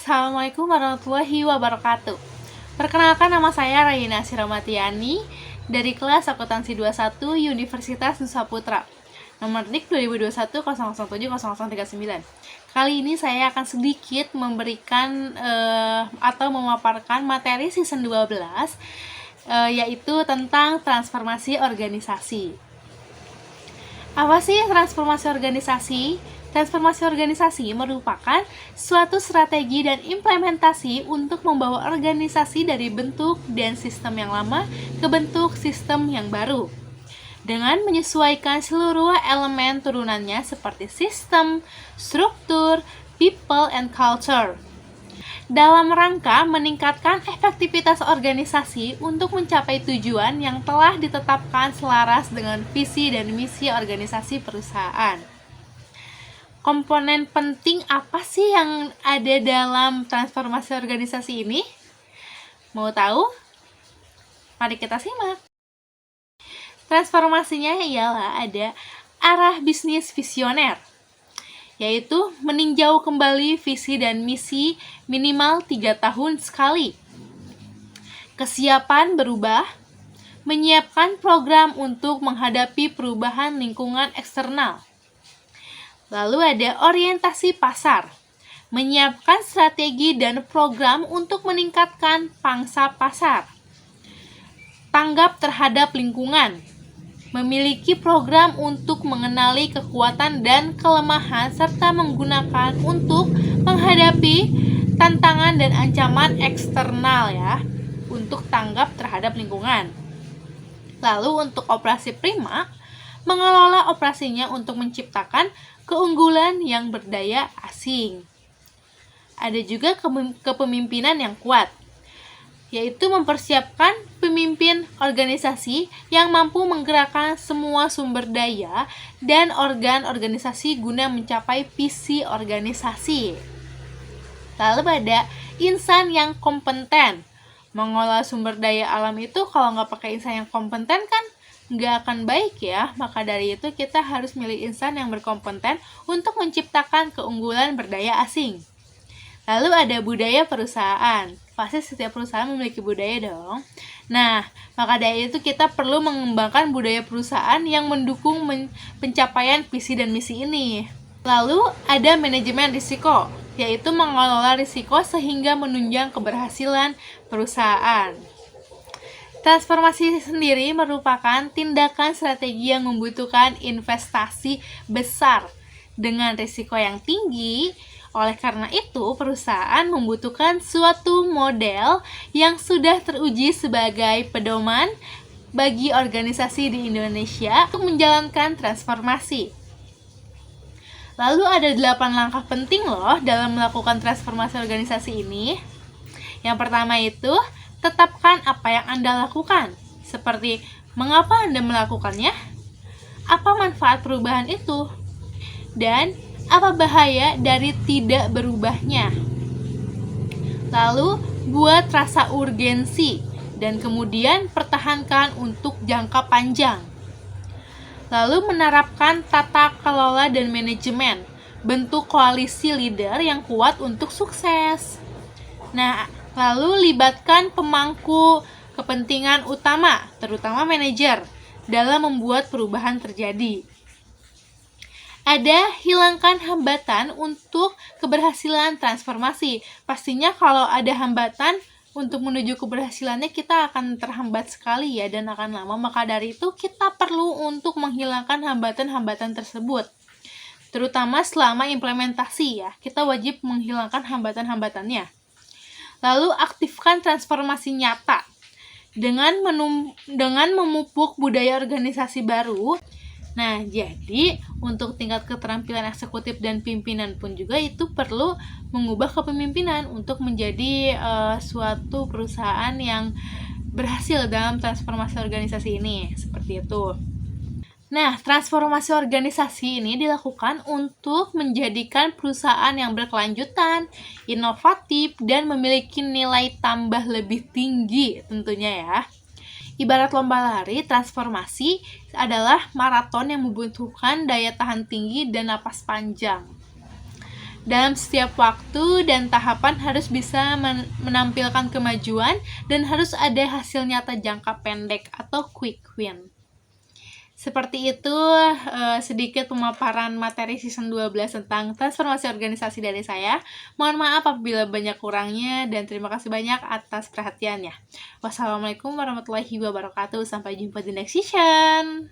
Assalamualaikum warahmatullahi wabarakatuh. Perkenalkan, nama saya Raina Siramatiani dari kelas Akuntansi 21 Universitas Nusa Putra. Nomor NIK 202100700039. Kali ini saya akan sedikit memberikan atau memaparkan materi season 12 yaitu tentang transformasi organisasi. Apa sih transformasi organisasi? Transformasi organisasi merupakan suatu strategi dan implementasi untuk membawa organisasi dari bentuk dan sistem yang lama ke bentuk sistem yang baru, dengan menyesuaikan seluruh elemen turunannya seperti sistem, struktur, people, and culture, dalam rangka meningkatkan efektivitas organisasi untuk mencapai tujuan yang telah ditetapkan selaras dengan visi dan misi organisasi perusahaan. Komponen penting apa sih yang ada dalam transformasi organisasi ini? Mau tahu? Mari kita simak. Transformasinya ialah ada arah bisnis visioner, yaitu meninjau kembali visi dan misi minimal 3 tahun sekali. Kesiapan berubah, menyiapkan program untuk menghadapi perubahan lingkungan eksternal. Lalu ada orientasi pasar, menyiapkan strategi dan program untuk meningkatkan pangsa pasar. Tanggap terhadap lingkungan, memiliki program untuk mengenali kekuatan dan kelemahan serta menggunakan untuk menghadapi tantangan dan ancaman eksternal ya, untuk tanggap terhadap lingkungan. Lalu untuk operasi prima, mengelola operasinya untuk menciptakan keunggulan yang berdaya asing. Ada juga kepemimpinan yang kuat, yaitu mempersiapkan pemimpin organisasi yang mampu menggerakkan semua sumber daya dan organ organisasi guna mencapai visi organisasi. Lalu ada insan yang kompeten. Mengolah sumber daya alam itu kalau nggak pakai insan yang kompeten kan nggak akan baik ya. Maka dari itu kita harus milih insan yang berkompeten untuk menciptakan keunggulan berdaya asing. Lalu ada budaya perusahaan. Pasti setiap perusahaan memiliki budaya dong. Nah, maka dari itu kita perlu mengembangkan budaya perusahaan yang mendukung pencapaian visi dan misi ini. Lalu ada manajemen risiko, yaitu mengelola risiko sehingga menunjang keberhasilan perusahaan. Transformasi sendiri merupakan tindakan strategi yang membutuhkan investasi besar dengan risiko yang tinggi. Oleh karena itu, perusahaan membutuhkan suatu model yang sudah teruji sebagai pedoman bagi organisasi di Indonesia untuk menjalankan transformasi. Lalu ada 8 langkah penting loh dalam melakukan transformasi organisasi ini. Yang pertama itu, tetapkan apa yang Anda lakukan, seperti mengapa Anda melakukannya, apa manfaat perubahan itu, dan apa bahaya dari tidak berubahnya. Lalu, buat rasa urgensi, dan kemudian pertahankan untuk jangka panjang. Lalu, menerapkan tata kelola dan manajemen, bentuk koalisi leader yang kuat untuk sukses. Nah, lalu libatkan pemangku kepentingan utama, terutama manajer, dalam membuat perubahan terjadi. Ada hilangkan hambatan untuk keberhasilan transformasi. Pastinya kalau ada hambatan untuk menuju keberhasilannya kita akan terhambat sekali ya dan akan lama. Maka dari itu kita perlu untuk menghilangkan hambatan-hambatan tersebut. Terutama selama implementasi ya, kita wajib menghilangkan hambatan-hambatannya. Lalu aktifkan transformasi nyata dengan memupuk budaya organisasi baru. Nah, jadi untuk tingkat keterampilan eksekutif dan pimpinan pun juga itu perlu mengubah kepemimpinan untuk menjadi suatu perusahaan yang berhasil dalam transformasi organisasi ini. Seperti itu. Nah, transformasi organisasi ini dilakukan untuk menjadikan perusahaan yang berkelanjutan, inovatif, dan memiliki nilai tambah lebih tinggi tentunya ya. Ibarat lomba lari, transformasi adalah maraton yang membutuhkan daya tahan tinggi dan napas panjang. Dalam setiap waktu dan tahapan harus bisa menampilkan kemajuan dan harus ada hasil nyata jangka pendek atau quick win. Seperti itu sedikit pemaparan materi season 12 tentang transformasi organisasi dari saya. Mohon maaf apabila banyak kurangnya dan terima kasih banyak atas perhatiannya. Wassalamualaikum warahmatullahi wabarakatuh. Sampai jumpa di next season.